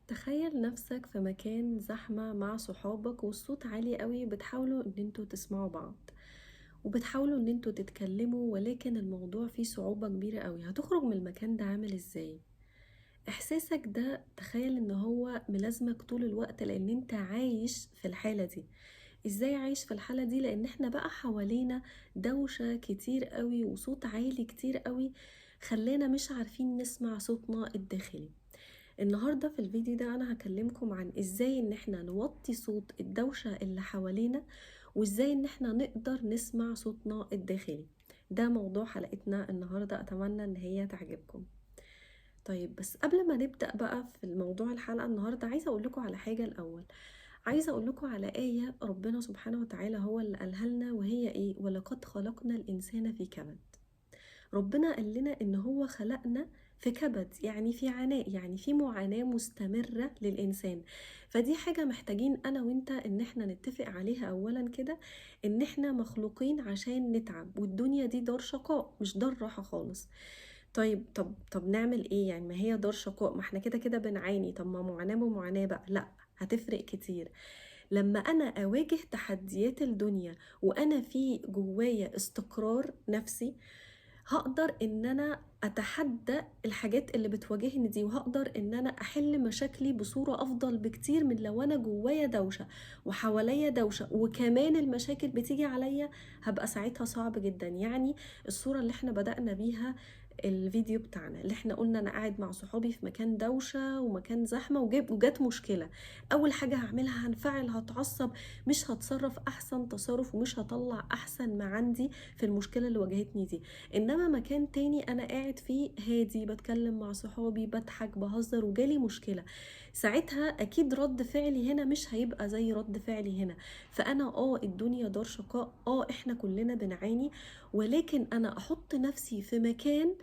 تخيل نفسك في مكان زحمة مع صحابك والصوت عالي قوي، بتحاولوا ان انتوا تسمعوا بعض وبتحاولوا ان انتوا تتكلموا، ولكن الموضوع فيه صعوبة كبيرة قوي. هتخرج من المكان ده عامل ازاي؟ احساسك ده تخيل ان هو ملازمك طول الوقت لان انت عايش في الحالة دي. ازاي عايش في الحالة دي؟ لان احنا بقى حوالينا دوشة كتير قوي وصوت عالي كتير قوي، خلينا مش عارفين نسمع صوتنا الداخلي. النهاردة في الفيديو ده أنا هكلمكم عن إزاي إن احنا نوطي صوت الدوشة اللي حوالينا، وإزاي إن احنا نقدر نسمع صوتنا الداخلي. ده موضوع حلقتنا النهاردة، أتمنى إن هي تعجبكم. طيب بس قبل ما نبدأ بقى في الموضوع الحلقة النهاردة، عايزة أقول لكم على حاجة الأول. عايزة أقول لكم على آية ربنا سبحانه وتعالى هو اللي قالها لنا، وهي إيه؟ ولقد خلقنا الإنسان في كبد. ربنا قال لنا ان هو خلقنا في كبد، يعني في عناء، يعني في معاناة مستمرة للإنسان. فدي حاجة محتاجين أنا وإنت إن احنا نتفق عليها أولا كده، إن احنا مخلوقين عشان نتعب، والدنيا دي دار شقاء مش دار راحة خالص. طيب طب نعمل ايه؟ يعني ما هي دار شقاء، ما احنا كده كده بنعاني، طب ما معاناة ومعاناة بقى؟ لا، هتفرق كتير. لما أنا أواجه تحديات الدنيا وأنا في جوايا استقرار نفسي، هقدر ان انا اتحدى الحاجات اللي بتواجهني دي، وهقدر ان انا احل مشاكلي بصورة افضل بكتير من لو انا جوايا دوشة وحواليا دوشة وكمان المشاكل بتيجي عليا. هبقى ساعتها صعب جدا. يعني الصورة اللي احنا بدأنا بيها الفيديو بتاعنا، اللي احنا قلنا انا قاعد مع صحابي في مكان دوشة ومكان زحمة وجات مشكلة، اول حاجة هعملها هنفعل، هتعصب، مش هتصرف احسن تصرف ومش هطلع احسن ما عندي في المشكلة اللي واجهتني دي. انما مكان تاني انا قاعد فيه هادي، بتكلم مع صحابي، بضحك، بهزر، وجالي مشكلة، ساعتها اكيد رد فعلي هنا مش هيبقى زي رد فعلي هنا. فانا الدنيا دار شقاء، احنا كلنا بنعاني، ولكن انا احط نفسي في مكان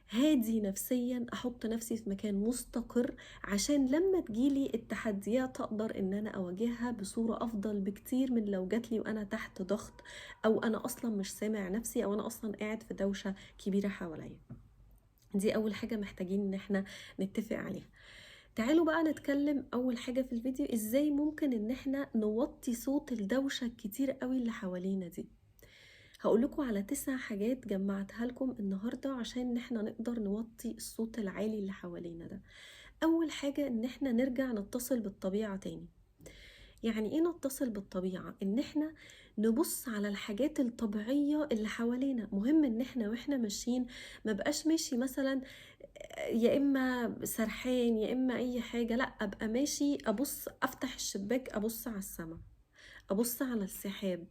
هادي نفسيا، احط نفسي في مكان مستقر، عشان لما تجيلي التحديات اقدر ان انا اواجهها بصورة افضل بكتير من لو جاتلي وانا تحت ضغط، او انا اصلا مش سامع نفسي، او انا اصلا قاعد في دوشة كبيرة حواليا. دي اول حاجة محتاجين ان احنا نتفق عليها. تعالوا بقى نتكلم اول حاجة في الفيديو ازاي ممكن ان احنا نوطي صوت الدوشة الكتير قوي اللي حوالينا دي. هقولكوا على 9 حاجات جمعتها لكم النهاردة عشان ان احنا نقدر نوطي الصوت العالي اللي حوالينا ده. اول حاجة ان احنا نرجع نتصل بالطبيعة تاني. يعني ايه نتصل بالطبيعة؟ ان احنا نبص على الحاجات الطبيعية اللي حوالينا. مهم ان احنا واحنا ماشيين ما بقاش ماشي مثلا يا اما سرحان يا اما اي حاجة، لا، ابقى ماشي ابص، افتح الشباك ابص على السماء، ابص على السحاب.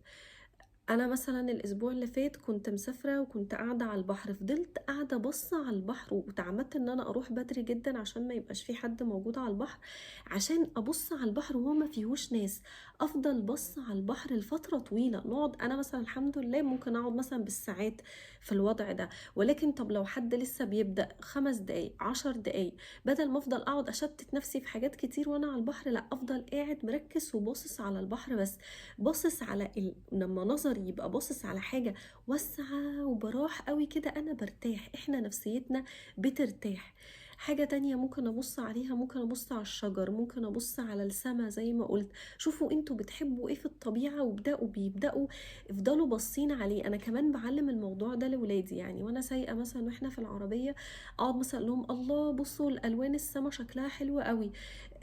انا مثلا الاسبوع اللي فات كنت مسافره وكنت قاعده على البحر، فضلت قاعده بص على البحر، وتعمدت ان انا اروح بدري جدا عشان ما يبقاش في حد موجود على البحر، عشان ابص على البحر وهو ما فيهوش ناس. افضل بص على البحر لفتره طويله، نقعد، انا مثلا الحمد لله ممكن اقعد مثلا بالساعات في الوضع ده. ولكن طب لو حد لسه بيبدا 5 دقايق 10 دقايق، بدل ما افضل اقعد اشتت نفسي في حاجات كتير وانا على البحر، لا، افضل قاعد مركز وباصص على البحر بس. باصص على لما نظري يبقى باصص على حاجة واسعة وبراح قوي كده، انا برتاح، احنا نفسيتنا بترتاح. حاجة تانية ممكن ابص عليها، ممكن ابص على الشجر، ممكن ابص على السما زي ما قلت. شوفوا انتوا بتحبوا ايه في الطبيعة بيبدأوا افضلوا باصين عليه. انا كمان بعلم الموضوع ده لولادي، يعني وانا سايقة مثلا واحنا في العربية، اقعد مثلا لهم الله بصوا الالوان السما شكلها حلو قوي.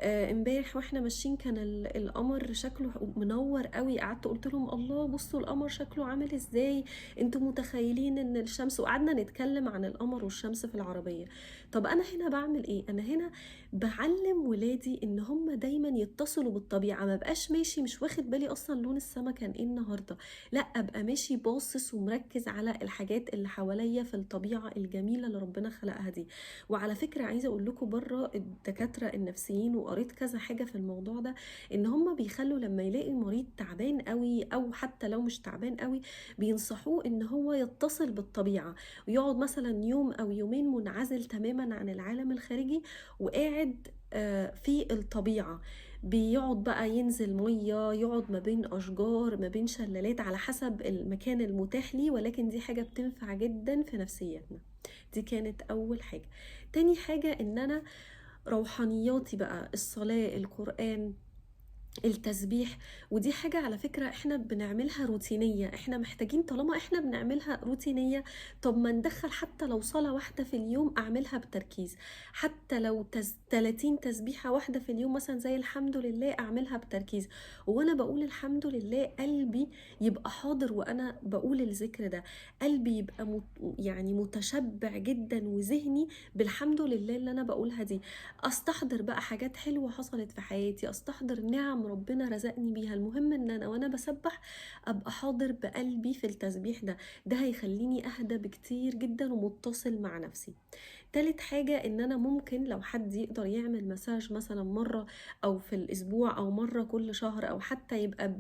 امبارح واحنا ماشيين كان القمر شكله منور قوي، قعدت قلت لهم الله بصوا القمر شكله عامل ازاي، انتوا متخيلين ان الشمس، وقعدنا نتكلم عن القمر والشمس في العربية. طب انا هنا بعمل ايه؟ انا هنا بعلم ولادي ان هم دايما يتصلوا بالطبيعة، ما بقاش ماشي مش واخد بالي اصلا لون السما كان ايه النهاردة، لا، ابقى ماشي باصص ومركز على الحاجات اللي حواليا في الطبيعة الجميلة اللي ربنا خلقها دي. وعلى فكرة عايزة اقول لكم بره الدكاترة النفسيين، وقريت كذا حاجة في الموضوع ده، ان هم بيخلوا لما يلاقي مريض تعبان قوي او حتى لو مش تعبان قوي، بينصحوه ان هو يتصل بالطبيعة، ويقعد مثلا يوم او يومين منعزل تماما عن العالم الخارجي وقاعد في الطبيعة. بيقعد بقى ينزل مية، يقعد ما بين أشجار، ما بين شلالات، على حسب المكان المتاح ليه، ولكن دي حاجة بتنفع جدا في نفسيتنا. دي كانت أول حاجة. تاني حاجة إن أنا روحانياتي بقى، الصلاة، القرآن، التسبيح. ودي حاجة على فكرة احنا بنعملها روتينية، احنا محتاجين طالما احنا بنعملها روتينية، طب ما ندخل حتى لو صلاة واحدة في اليوم اعملها بتركيز، حتى لو 30 تسبيحة واحدة في اليوم مثلا زي الحمد لله اعملها بتركيز. وانا بقول الحمد لله قلبي يبقى حاضر، وانا بقول الذكر ده قلبي يبقى يعني متشبع جدا، وذهني بالحمد لله اللي انا بقولها دي. استحضر بقى حاجات حلوة حصلت في حياتي، استحضر نعم ربنا رزقني بيها. المهم ان انا وانا بسبح ابقى حاضر بقلبي في التسبيح ده، ده هيخليني اهدى بكتير جدا ومتصل مع نفسي. تالت حاجة ان انا ممكن لو حد يقدر يعمل مساج مثلا مرة او في الاسبوع او مرة كل شهر، او حتى يبقى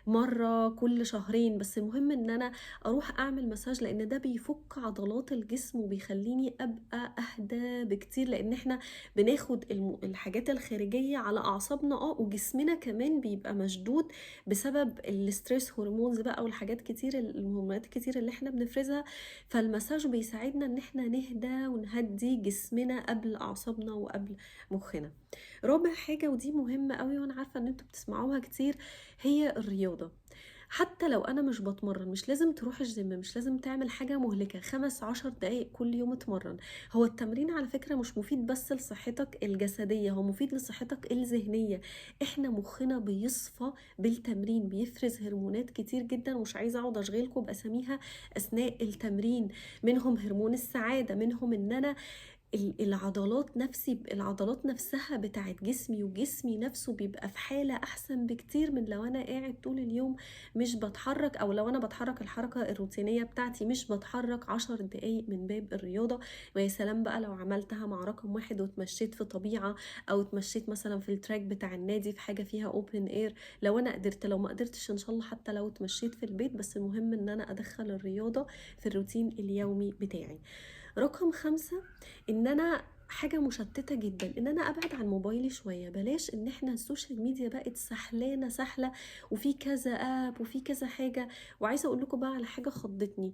مرة كل شهرين، بس المهم ان انا اروح اعمل مساج، لان ده بيفك عضلات الجسم وبيخليني ابقى اهدى بكتير. لان احنا بناخد الحاجات الخارجية على اعصابنا وجسمنا كمان بيبقى مشدود بسبب الستريس هرمونز بقى والحاجات كتير، الهرمونات كتير اللي احنا بنفرزها. فالمساج بيساعدنا ان احنا نهدى ونهدي جسمنا قبل اعصابنا وقبل مخنا. رابع حاجة ودي مهمة قوي وانا عارفة ان انتوا بتسمعوها كتير، هي الرياضة. حتى لو انا مش بتمرن، مش لازم تروح الجيم، مش لازم تعمل حاجة مهلكة، 15 دقايق كل يوم اتمرن. هو التمرين على فكرة مش مفيد بس لصحتك الجسدية، هو مفيد لصحتك الذهنية. احنا مخنا بيصفى بالتمرين، بيفرز هرمونات كتير جدا، ومش عايزة اقعد اشغلكم باساميها اثناء التمرين. منهم هرمون السعادة، منهم ان انا العضلات نفسها بتاعت جسمي، وجسمي نفسه بيبقى في حالة احسن بكتير من لو انا قاعد طول اليوم مش بتحرك، او لو انا بتحرك الحركة الروتينية بتاعتي مش بتحرك 10 دقايق من باب الرياضة. ويا سلام بقى لو عملتها مع رقم واحد وتمشيت في طبيعة، او تمشيت مثلا في التراك بتاع النادي في حاجة فيها اوبن اير، لو انا قدرت. لو ما قدرتش ان شاء الله حتى لو تمشيت في البيت، بس المهم ان انا ادخل الرياضة في الروتين اليومي بتاعي. رقم 5، ان انا حاجة مشتتة جدا، ان انا ابعد عن موبايلي شوية. بلاش ان احنا السوشيال ميديا بقت سحلانة سحلة، وفي كذا اب وفي كذا حاجة. وعايزة اقول لكم بقى على حاجة خضتني.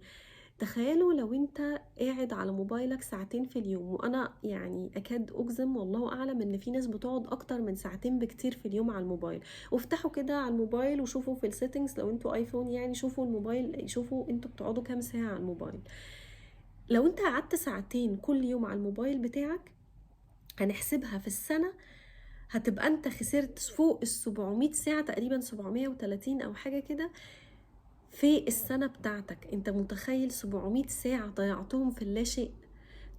تخيلوا لو انت قاعد على موبايلك ساعتين في اليوم، وانا يعني اكاد اجزم والله اعلم ان في ناس بتقعد اكتر من ساعتين بكتير في اليوم على الموبايل. وافتحوا كده على الموبايل وشوفوا في السيتنجز لو انتوا ايفون، يعني شوفوا الموبايل، شوفوا انتوا بتقعدوا كام ساعة على الموبايل. لو انت قعدت ساعتين كل يوم على الموبايل بتاعك، هنحسبها في السنة، هتبقى انت خسرت فوق 700 ساعة، تقريبا 730 او حاجة كده في السنة بتاعتك. انت متخيل 700 ساعة ضيعتهم في اللاشيء؟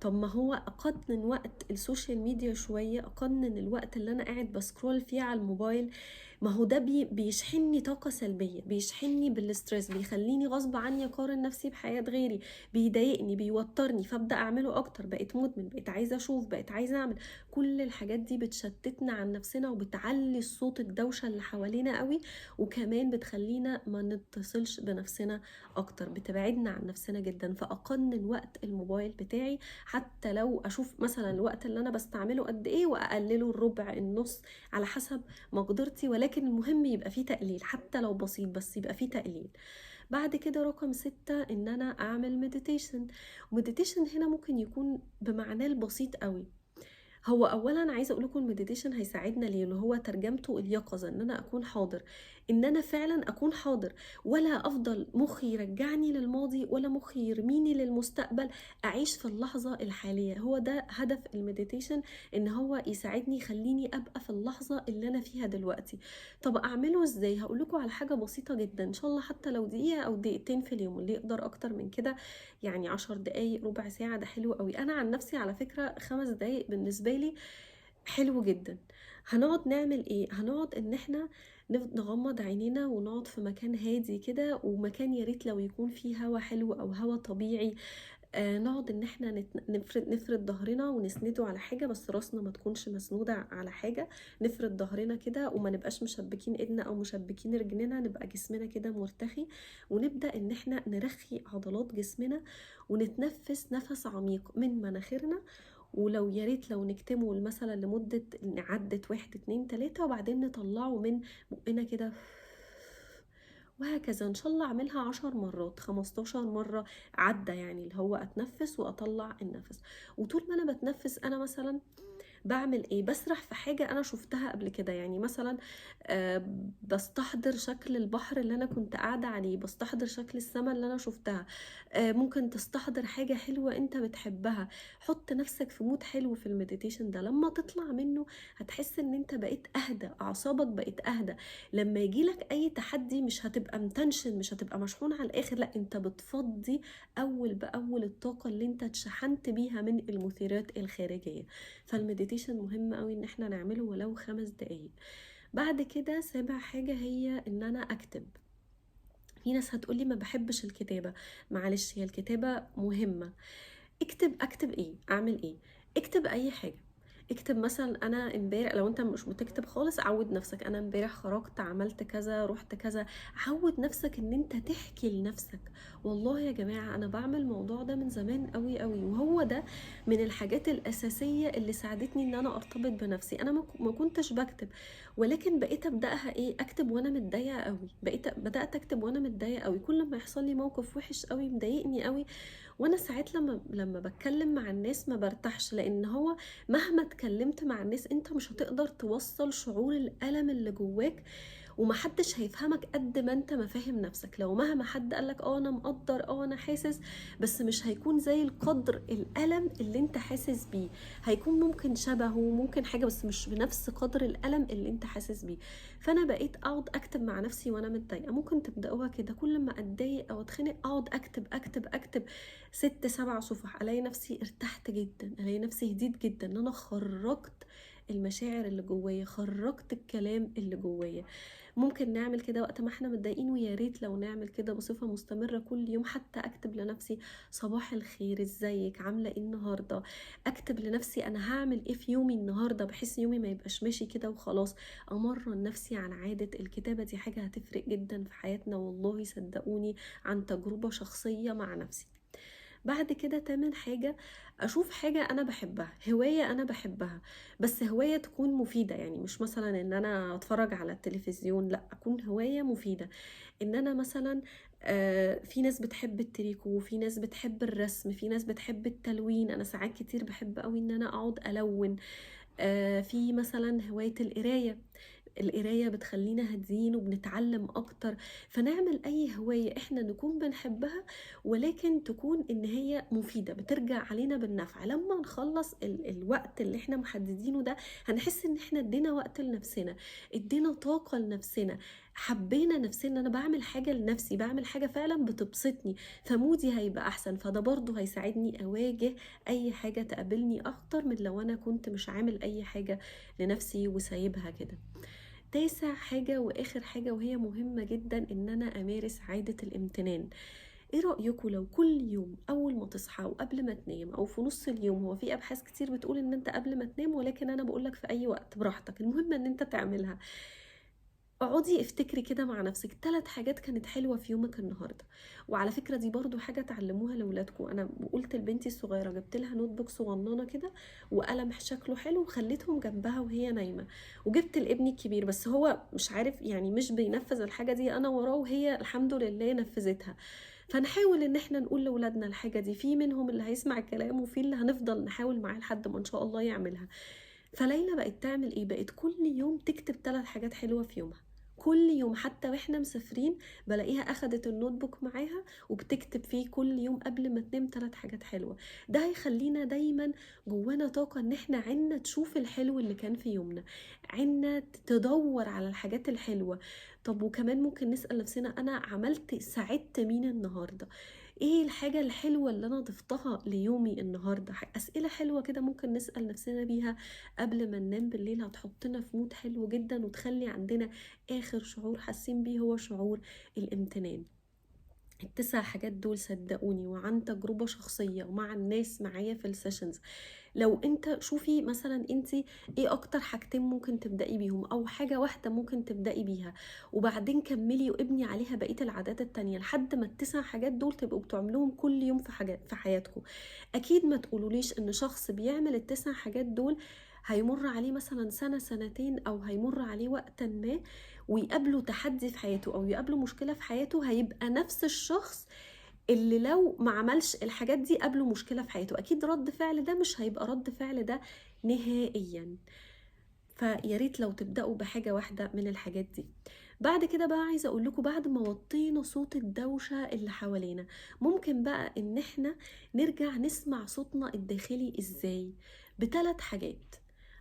طب ما هو اقنن وقت السوشيال ميديا شوية، اقنن الوقت اللي انا قاعد بسكرول فيه على الموبايل. ما هو ده بيشحنني طاقة سلبية، بيشحنني بالستريس، بيخليني غصب عني اقارن نفسي بحياة غيري، بيضايقني بيوترني، فابدأ اعمله اكتر. بقيت مدمن، بقيت عايزة اشوف، بقيت عايزة اعمل. كل الحاجات دي بتشتتنا عن نفسنا، وبتعلي الصوت الدوشة اللي حوالينا قوي، وكمان بتخلينا ما نتصلش بنفسنا اكتر، بتبعدنا عن نفسنا جدا. فاقنن وقت الموبايل بتاعي، حتى لو اشوف مثلا الوقت اللي انا بستعمله قد ايه، واقلله الربع النص على حسب مقدرتي. ولكن المهم يبقى فيه تقليل حتى لو بسيط، بس يبقى فيه تقليل. بعد كده رقم 6، ان انا اعمل مديتيشن. ومديتيشن هنا ممكن يكون بمعناه البسيط قوي. هو اولا عايزه اقول لكم المديتيشن هيساعدنا ليه، اللي هو ترجمته اليقظه، ان انا اكون حاضر، ان انا فعلا اكون حاضر، ولا افضل مخي يرجعني للماضي ولا مخي يرميني للمستقبل. اعيش في اللحظه الحاليه. هو ده هدف المديتيشن، ان هو يساعدني يخليني ابقى في اللحظه اللي انا فيها دلوقتي. طب اعمله ازاي؟ هقول لكم على حاجه بسيطه جدا ان شاء الله، حتى لو دقيقه او دقيقتين في اليوم. اللي يقدر اكتر من كده يعني 10 دقايق ربع ساعة ده حلو قوي. انا عن نفسي على فكرة 5 دقايق بالنسبة لي حلو جدا. هنقعد نعمل ايه؟ هنقعد ان احنا نغمض عينينا ونقعد في مكان هادي كده، ومكان ياريت لو يكون فيه هوا حلو او هوا طبيعي. نقعد ان احنا نفرد ظهرنا ونسنده على حاجة، بس راسنا ما تكونش مسنودة على حاجة. نفرد ظهرنا كده وما نبقاش مشبكين ايدنا او مشبكين رجلنا، نبقى جسمنا كده مرتخي. ونبدأ ان احنا نرخي عضلات جسمنا، ونتنفس نفس عميق من مناخيرنا. ولو ياريت لو نكتمه مثلا لمدة عدت 1 2 3، وبعدين نطلعه من بقنا كده، وهكذا ان شاء الله اعملها 10 مرات 15 مرة عدة، يعني اللي هو اتنفس واطلع النفس. وطول ما انا بتنفس انا مثلا بعمل ايه؟ بسرح في حاجة انا شفتها قبل كده، يعني مثلا بستحضر شكل البحر اللي انا كنت قاعدة عليه، بستحضر شكل السماء اللي انا شفتها. ممكن تستحضر حاجة حلوة انت بتحبها. حط نفسك في مود حلو في المديتيشن ده، لما تطلع منه هتحس ان انت بقيت اهدى، اعصابك بقيت اهدى. لما يجيلك اي تحدي مش هتبقى متنشن، مش هتبقى مشحون على الاخر، لا انت بتفضي اول باول الطاقة اللي انت اتشحنت بيها من المثيرات الخارجية. فالمديتيشن مهم قوي ان احنا نعمله ولو 5 دقايق. بعد كده سابع حاجة هي ان انا اكتب. في ناس هتقولي ما بحبش الكتابة، معلش هي الكتابة مهمة. اكتب ايه؟ اعمل ايه؟ اكتب اي حاجة. اكتب مثلا انا امبارح، لو انت مش بتكتب خالص عود نفسك انا امبارح خرجت عملت كذا رحت كذا. عود نفسك ان انت تحكي لنفسك. والله يا جماعة انا بعمل الموضوع ده من زمان قوي قوي، وهو ده من الحاجات الاساسية اللي ساعدتني ان انا ارتبط بنفسي. انا ما كنتش بكتب، ولكن بقيت ابداها ايه؟ اكتب وانا متضايقه قوي. بدات اكتب وانا متضايقه قوي، كل ما يحصل لي موقف وحش قوي مضايقني قوي، وانا ساعات لما بتكلم مع الناس ما برتاحش، لان هو مهما اتكلمت مع الناس انت مش هتقدر توصل شعور الالم اللي جواك، ومحدش هيفهمك قد ما انت ما فاهم نفسك. لو مهما حد قالك انا مقدر انا حاسس، بس مش هيكون زي القدر الالم اللي انت حاسس بيه. هيكون ممكن شبهه، ممكن حاجة، بس مش بنفس قدر الالم اللي انت حاسس بيه. فانا بقيت اقعد اكتب مع نفسي وانا متضايقه. ممكن تبداوها كده، كل ما اتضايق او اتخنق اقعد اكتب اكتب اكتب 6 7 صفح، الاقي نفسي ارتحت جدا، الاقي نفسي هديت جدا، ان انا خرجت المشاعر اللي جوايا، خرجت الكلام اللي جوايا. ممكن نعمل كده وقت ما احنا متضايقين، ويا ريت لو نعمل كده بصفه مستمره كل يوم. حتى اكتب لنفسي صباح الخير، ازيك، عامله ايه النهارده. اكتب لنفسي انا هعمل ايه في يومي النهارده، بحيث يومي ما يبقاش ماشي كده وخلاص. امرن نفسي عن عاده الكتابه، دي حاجه هتفرق جدا في حياتنا والله صدقوني، عن تجربه شخصيه مع نفسي. بعد كده 8 حاجة، أشوف حاجة أنا بحبها، هواية أنا بحبها، بس هواية تكون مفيدة. يعني مش مثلا إن أنا أتفرج على التلفزيون، لا، أكون هواية مفيدة. إن أنا مثلا في ناس بتحب التريكو، في ناس بتحب الرسم، في ناس بتحب التلوين. أنا ساعات كتير بحب قوي إن أنا أقعد ألون. في مثلا هواية القراية. القراية بتخلينا هادين وبنتعلم أكتر. فنعمل أي هواية إحنا نكون بنحبها، ولكن تكون إن هي مفيدة، بترجع علينا بالنفع. لما نخلص الوقت اللي إحنا محددينه ده، هنحس إن إحنا ادينا وقت لنفسنا، ادينا طاقة لنفسنا، حبينا نفسنا. أنا بعمل حاجة لنفسي، بعمل حاجة فعلا بتبسطني، فمودي هيبقى أحسن. فده برضو هيساعدني أواجه أي حاجة تقابلني أكتر من لو أنا كنت مش عامل أي حاجة لنفسي وسايبها كده. 9 حاجة وآخر حاجة وهي مهمة جدا، إن أنا أمارس عادة الامتنان. ايه رأيكم لو كل يوم أول ما تصحى وقبل ما تنام أو في نص اليوم، هو في أبحاث كتير بتقول إن أنت قبل ما تنام، ولكن أنا بقولك في أي وقت براحتك، المهم إن أنت تعملها. اقعدي افتكري كده مع نفسك 3 حاجات كانت حلوة في يومك النهاردة. وعلى فكرة دي برضو حاجة تعلموها لأولادكم. أنا قلت لبنتي الصغيرة، جبت لها نوت بوك صغننة كده وقلم شكله حلو، وخليتهم جنبها وهي نايمة. وجبت لابني الكبير، بس هو مش عارف يعني مش بينفذ الحاجة دي، أنا وراه، وهي الحمد لله نفذتها. فنحاول ان احنا نقول لاولادنا الحاجة دي، في منهم اللي هيسمع الكلام وفي اللي هنفضل نحاول معاه لحد ما ان شاء الله يعملها. فليلى بقت تعمل ايه؟ بقت كل يوم تكتب 3 حاجات حلوة في يومها. كل يوم حتى واحنا مسافرين بلاقيها اخدت النوت بوك معاها وبتكتب فيه كل يوم قبل ما تنام 3 حاجات حلوة. ده هيخلينا دايما جوانا طاقة ان احنا عنا تشوف الحلو اللي كان في يومنا، عنا تدور على الحاجات الحلوة. طب وكمان ممكن نسأل نفسنا انا عملت ساعدت مين النهاردة؟ ايه الحاجة الحلوة اللي انا ضفتها ليومي النهاردة؟ اسئلة حلوة كده ممكن نسأل نفسنا بيها قبل ما ننام بالليل، هتحطنا في مود حلو جدا، وتخلي عندنا اخر شعور حاسين بيه هو شعور الامتنان. ال9 حاجات دول صدقوني وعن تجربة شخصية ومع الناس معايا في السيشنز، لو انت شوفي مثلا انت ايه اكتر حاجتين ممكن تبدأي بيهم، او حاجة واحدة ممكن تبدأي بيها، وبعدين كملي وابني عليها بقية العادات التانية لحد ما ال9 حاجات دول تبقوا بتعملوهم كل يوم في حاجات في حياتكم. اكيد ما تقولوليش ان شخص بيعمل ال9 حاجات دول هيمر عليه مثلا سنة سنتين، او هيمر عليه وقتا ما ويقابله تحدي في حياته او يقابله مشكلة في حياته هيبقى نفس الشخص اللي لو ما عملش الحاجات دي قابله مشكلة في حياته. اكيد رد فعل ده مش هيبقى رد فعل ده نهائيا. فياريت لو تبدأوا بحاجة واحدة من الحاجات دي. بعد كده بقى عايزة اقول لكم، بعد ما وطينا صوت الدوشة اللي حوالينا، ممكن بقى ان احنا نرجع نسمع صوتنا الداخلي ازاي؟ بثلاث حاجات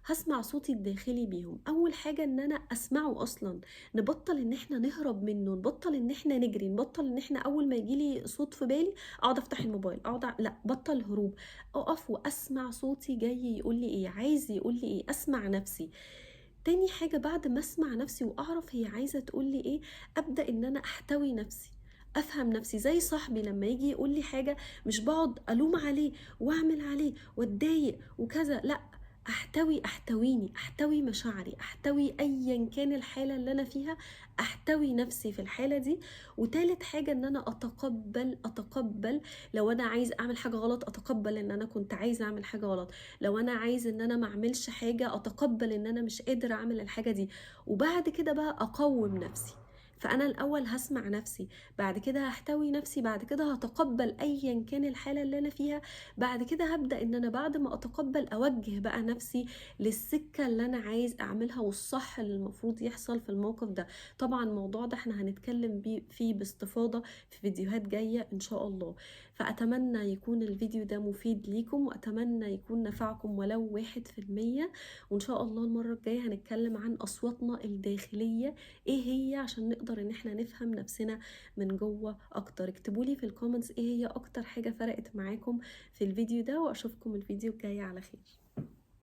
هسمع صوتي الداخلي بيهم. اول حاجة ان انا اسمعه اصلا، نبطل ان احنا نهرب منه، نبطل ان احنا نجري، نبطل ان احنا اول ما يجيلي صوت في بالي اقعد افتح الموبايل، لا، بطل هروب. اقف واسمع صوتي جاي يقول لي ايه، عايز يقول لي ايه، اسمع نفسي. تاني حاجة بعد ما اسمع نفسي واعرف هي عايزة تقولي ايه، ابدأ ان انا احتوي نفسي، افهم نفسي. زي صاحبي لما يجي يقول لي حاجة، مش بقعد الوم عليه واعمل عليه واتضايق وكذا، لا، احتويني، احتوي مشاعري، احتوي ايا كان الحالة اللي انا فيها، احتوي نفسي في الحالة دي. وتالت حاجة ان انا اتقبل لو انا عايز اعمل حاجة غلط، اتقبل ان انا كنت عايز اعمل حاجة غلط. لو انا عايز ان انا ما اعملش حاجة، اتقبل ان انا مش قادر اعمل الحاجة دي. وبعد كده بقى اقوم نفسي. فانا الاول هسمع نفسي، بعد كده هحتوي نفسي، بعد كده هتقبل ايا كان الحالة اللي انا فيها. بعد كده هبدأ ان انا بعد ما اتقبل اوجه بقى نفسي للسكة اللي انا عايز اعملها والصح اللي المفروض يحصل في الموقف ده. طبعا الموضوع ده احنا هنتكلم فيه باستفاضة في فيديوهات جاية ان شاء الله. فأتمنى يكون الفيديو ده مفيد ليكم، وأتمنى يكون نفعكم ولو 1%. وإن شاء الله المرة الجاية هنتكلم عن أصواتنا الداخلية إيه هي، عشان نقدر إن احنا نفهم نفسنا من جوه أكتر. اكتبولي في الكومنتس إيه هي أكتر حاجة فرقت معاكم في الفيديو ده، وأشوفكم الفيديو الجاي على خير.